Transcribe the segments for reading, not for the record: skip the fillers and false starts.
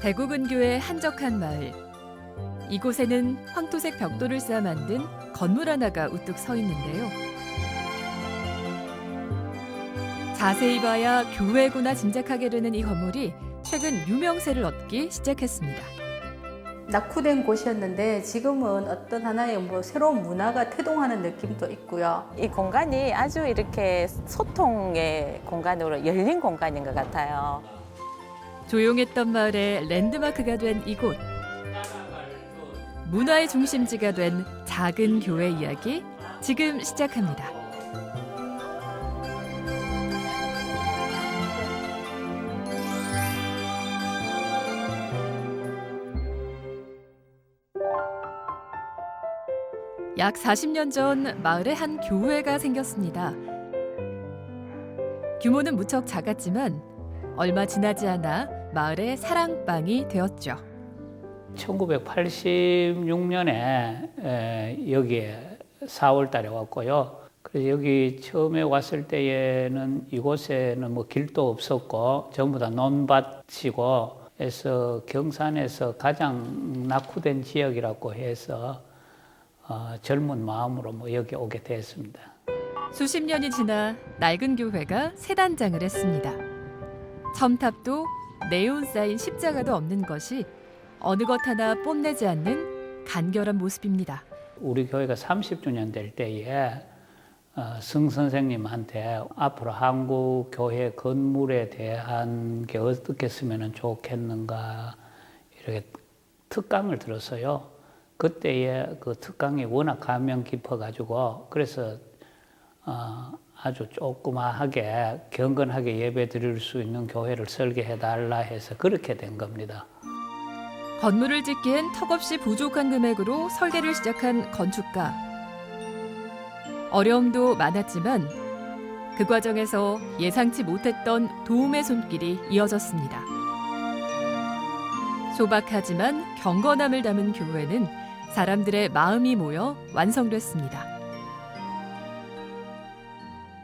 대구 근교의 한적한 마을. 이곳에는 황토색 벽돌을 쌓아 만든 건물 하나가 우뚝 서 있는데요. 자세히 봐야 교회구나 짐작하게 되는 이 건물이 최근 유명세를 얻기 시작했습니다. 낙후된 곳이었는데 지금은 어떤 하나의 새로운 문화가 태동하는 느낌도 있고요. 이 공간이 아주 이렇게 소통의 공간으로 열린 공간인 것 같아요. 조용했던 마을의 랜드마크가 된 이곳. 문화의 중심지가 된 작은 교회 이야기 지금 시작합니다. 약 40년 전 마을에 한 교회가 생겼습니다. 규모는 무척 작았지만 얼마 지나지 않아 마을의 사랑방이 되었죠. 1986년에 여기에 4월 달에 왔고요. 그래서 여기 처음에 왔을 때에는 이곳에는 뭐 길도 없었고 전부 다 논밭이고 해서 경산에서 가장 낙후된 지역이라고 해서 젊은 마음으로 뭐 여기 오게 됐습니다. 수십 년이 지나 낡은 교회가 새 단장을 했습니다. 첨탑도 네온 사인 십자가도 없는 것이 어느 것 하나 뽐내지 않는 간결한 모습입니다. 우리 교회가 30주년 될 때에 승 선생님한테 앞으로 한국 교회 건물에 대한 게 어떻게 쓰면 좋겠는가 이렇게 특강을 들었어요. 그때의 그 특강이 워낙 감명 깊어가지고 그래서 아주 조그마하게 경건하게 예배 드릴 수 있는 교회를 설계해달라 해서 그렇게 된 겁니다. 건물을 짓기엔 턱없이 부족한 금액으로 설계를 시작한 건축가. 어려움도 많았지만 그 과정에서 예상치 못했던 도움의 손길이 이어졌습니다. 소박하지만 경건함을 담은 교회는 사람들의 마음이 모여 완성됐습니다.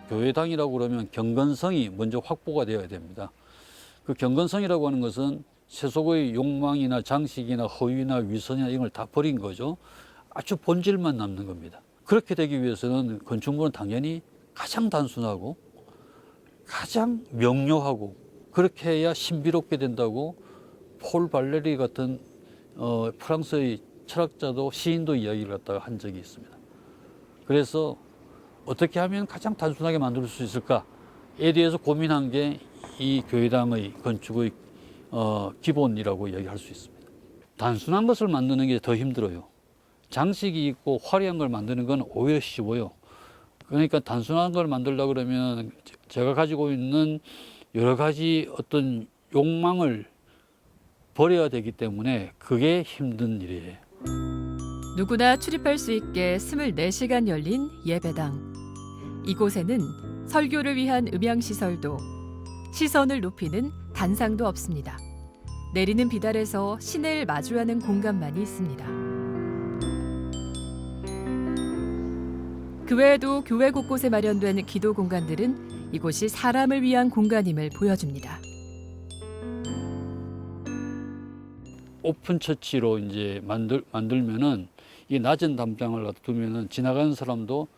교회당이라고 그러면 경건성이 먼저 확보가 되어야 됩니다. 그 경건성이라고 하는 것은 세속의 욕망이나 장식이나 허위나 위선이나 이런 걸 다 버린 거죠. 아주 본질만 남는 겁니다. 그렇게 되기 위해서는 건축물은 당연히 가장 단순하고 가장 명료하고 그렇게 해야 신비롭게 된다고 폴 발레리 같은 프랑스의 철학자도 시인도 이야기를 갖다가 한 적이 있습니다. 그래서 어떻게 하면 가장 단순하게 만들 수 있을까에 대해서 고민한 게 이 교회당의 건축의 기본이라고 이야기할 수 있습니다. 단순한 것을 만드는 게 더 힘들어요. 장식이 있고 화려한 걸 만드는 건 오히려 쉬워요. 그러니까 단순한 걸 만들려고 그러면 제가 가지고 있는 여러 가지 어떤 욕망을 버려야 되기 때문에 그게 힘든 일이에요. 누구나 출입할 수 있게 24시간 열린 예배당. 이곳에는 설교를 위한 음향시설도 시선을 높이는 단상도 없습니다. 내리는 비달에서 시내를 마주하는 공간만이 있습니다. 그 외에도 교회 곳곳에 마련된 기도 공간들은 이곳이 사람을 위한 공간임을 보여줍니다. 오픈 처치로 이제 만들면은 이 낮은 담장을 두면은 지나가는 사람도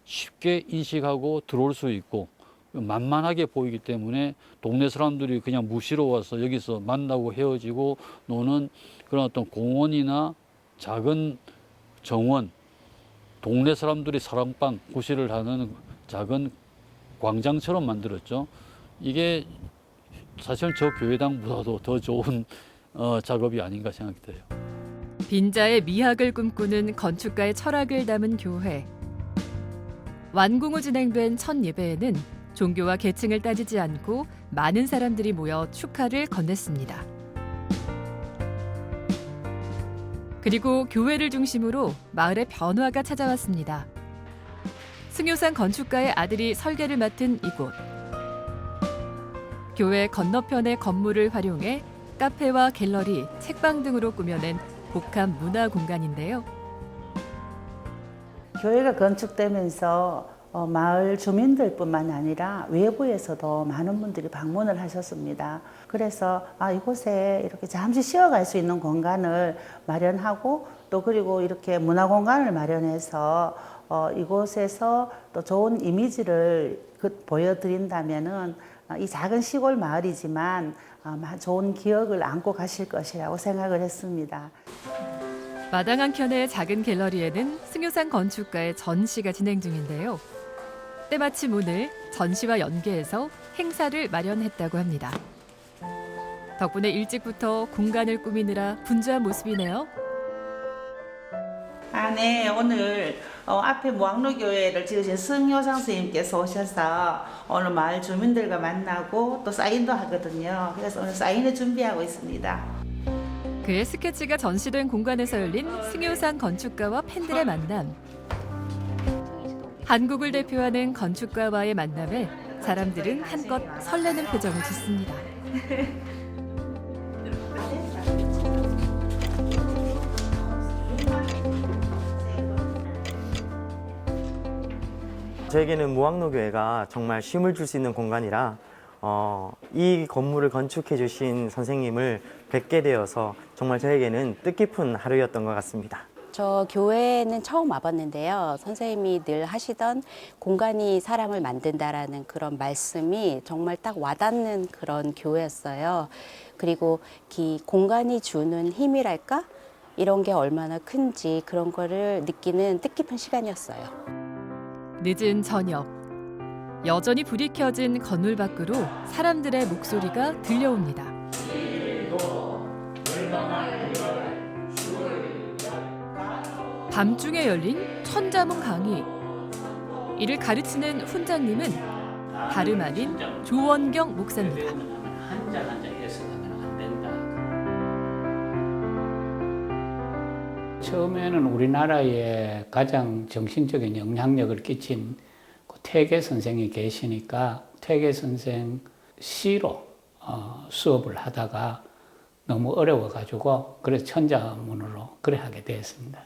쉽게 인식하고 들어올 수 있고 만만하게 보이기 때문에 동네 사람들이 그냥 무시로 와서 여기서 만나고 헤어지고 노는 그런 어떤 공원이나 작은 정원, 동네 사람들이 사랑방, 구실을 하는 작은 광장처럼 만들었죠. 이게 사실 저 교회당보다도 더 좋은 작업이 아닌가 생각이 돼요. 빈자의 미학을 꿈꾸는 건축가의 철학을 담은 교회. 완공 후 진행된 첫 예배에는 종교와 계층을 따지지 않고 많은 사람들이 모여 축하를 건넸습니다. 그리고 교회를 중심으로 마을의 변화가 찾아왔습니다. 승효산 건축가의 아들이 설계를 맡은 이곳. 교회 건너편의 건물을 활용해 카페와 갤러리, 책방 등으로 꾸며낸 복합 문화 공간인데요. 교회가 건축되면서 마을 주민들뿐만 아니라 외부에서도 많은 분들이 방문을 하셨습니다. 그래서 이곳에 이렇게 잠시 쉬어갈 수 있는 공간을 마련하고 또 그리고 이렇게 문화 공간을 마련해서 이곳에서 또 좋은 이미지를 보여드린다면은 이 작은 시골 마을이지만 좋은 기억을 안고 가실 것이라고 생각을 했습니다. 마당 한켠의 작은 갤러리에는 승효상 건축가의 전시가 진행 중인데요. 때마침 오늘 전시와 연계해서 행사를 마련했다고 합니다. 덕분에 일찍부터 공간을 꾸미느라 분주한 모습이네요. 네. 오늘 앞에 무학로교회를 지으신 승효상 선생님께서 오셔서 오늘 마을 주민들과 만나고 또 사인도 하거든요. 그래서 오늘 사인을 준비하고 있습니다. 그의 스케치가 전시된 공간에서 열린 승효상 건축가와 팬들의 만남. 한국을 대표하는 건축가와의 만남에 사람들은 한껏 설레는 표정을 짓습니다. 저에게는 무학로교회가 정말 쉼을 줄 수 있는 공간이라 이 건물을 건축해 주신 선생님을 뵙게 되어서 정말 저에게는 뜻깊은 하루였던 것 같습니다. 저 교회는 처음 와봤는데요. 선생님이 늘 하시던 공간이 사람을 만든다라는 그런 말씀이 정말 딱 와닿는 그런 교회였어요. 그리고 이 공간이 주는 힘이랄까? 이런 게 얼마나 큰지 그런 거를 느끼는 뜻깊은 시간이었어요. 늦은 저녁, 여전히 불이 켜진 건물 밖으로 사람들의 목소리가 들려옵니다. 밤중에 열린 천자문 강의. 이를 가르치는 훈장님은 다름 아닌 조원경 목사입니다. 한자 해석하면 안 된다. 처음에는 우리나라에 가장 정신적인 영향력을 끼친 그 퇴계 선생이 계시니까 퇴계 선생 시로 수업을 하다가 너무 어려워가지고 그래서 천자문으로 그래 하게 되었습니다.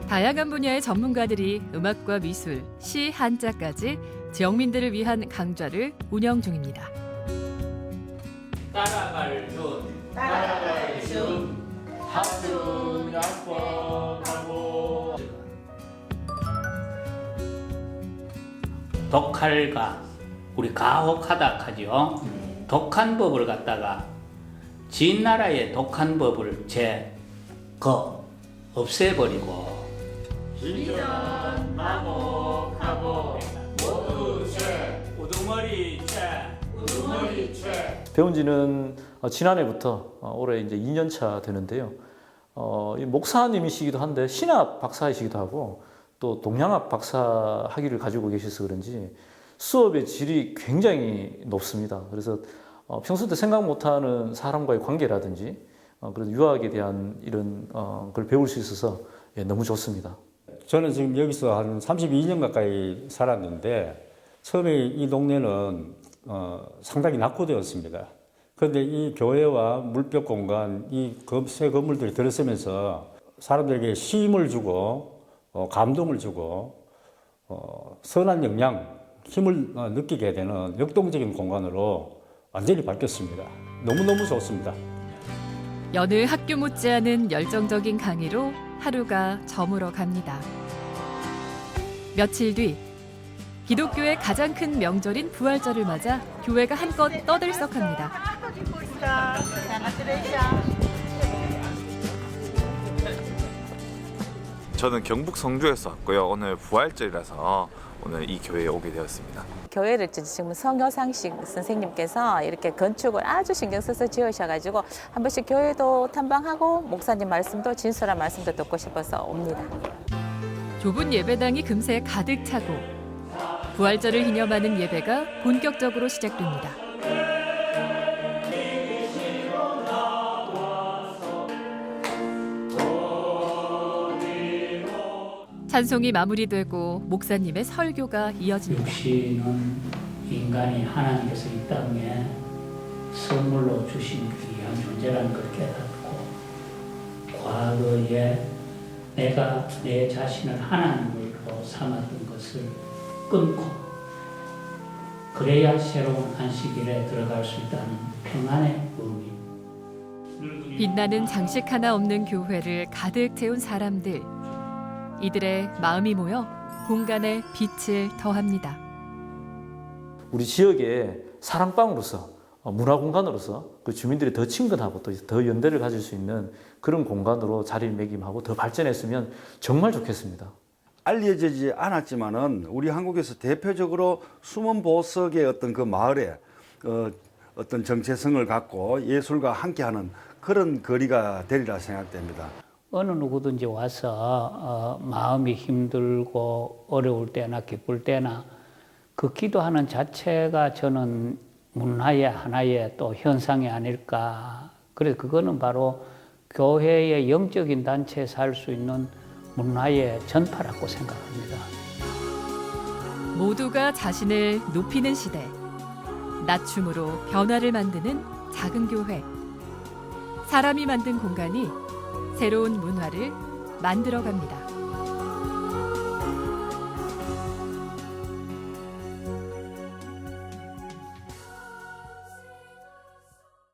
다양한 분야의 전문가들이 음악과 미술, 시, 한자까지 지역민들을 위한 강좌를 운영 중입니다. 따라갈 준 합중 약법하고 독할가 우리 가혹하다 하죠. 독한 법을 갖다가 진나라의 독한 법을 없애버리고 희전마목하고 모두죄 우두머리죄 배운 지는 지난해부터 올해 이제 2년 차 되는데요. 이 목사님이시기도 한데 신학 박사이시기도 하고 또 동양학 박사 학위를 가지고 계셔서 그런지 수업의 질이 굉장히 높습니다. 그래서 평소 때 생각 못하는 사람과의 관계라든지 그런 유학에 대한 이런 걸 배울 수 있어서 너무 좋습니다. 저는 지금 여기서 한 32년 가까이 살았는데 처음에 이 동네는 상당히 낙후되었습니다. 그런데 이 교회와 물벽 공간, 이 새 건물들이 들어서면서 사람들에게 쉼을 주고 감동을 주고 선한 영향, 힘을 느끼게 되는 역동적인 공간으로 완전히 바뀌었습니다. 너무너무 좋습니다. 여느 학교 못지않은 열정적인 강의로 하루가 저물어 갑니다. 며칠 뒤 기독교의 가장 큰 명절인 부활절을 맞아 교회가 한껏 떠들썩합니다. 저는 경북 성주에서 왔고요. 오늘 부활절이라서 오늘 이 교회에 오게 되었습니다. 교회를 지금 성효상식 선생님께서 이렇게 건축을 아주 신경 써서 지으셔가지고 한 번씩 교회도 탐방하고 목사님 말씀도 진솔한 말씀도 듣고 싶어서 옵니다. 좁은 예배당이 금세 가득 차고 부활절을 기념하는 예배가 본격적으로 시작됩니다. 찬송이 마무리되고 목사님의 설교가 이어집니다. 육신은 인간이 하나님께서 이 땅에 선물로 주신 귀한 존재라는 걸 깨닫고 과거에 내가 내 자신을 하나님을 문화로 삼았던 것을 끊고 그래야 새로운 안식일에 들어갈 수 있다는 평안의 의미. 빛나는 장식 하나 없는 교회를 가득 채운 사람들. 이들의 마음이 모여 공간에 빛을 더합니다. 우리 지역의 사랑방으로서 문화공간으로서 그 주민들이 더 친근하고 또 더 연대를 가질 수 있는 그런 공간으로 자리매김하고 더 발전했으면 정말 좋겠습니다. 알려지지 않았지만은 우리 한국에서 대표적으로 숨은 보석의 어떤 그 마을에 어떤 정체성을 갖고 예술과 함께하는 그런 거리가 되리라 생각됩니다. 어느 누구든지 와서 마음이 힘들고 어려울 때나 기쁠 때나 그 기도하는 자체가 저는 문화의 하나의 또 현상이 아닐까. 그래서 그거는 바로 교회의 영적인 단체에서 할 수 있는 문화의 전파라고 생각합니다. 모두가 자신을 높이는 시대. 낮춤으로 변화를 만드는 작은 교회. 사람이 만든 공간이 새로운 문화를 만들어갑니다.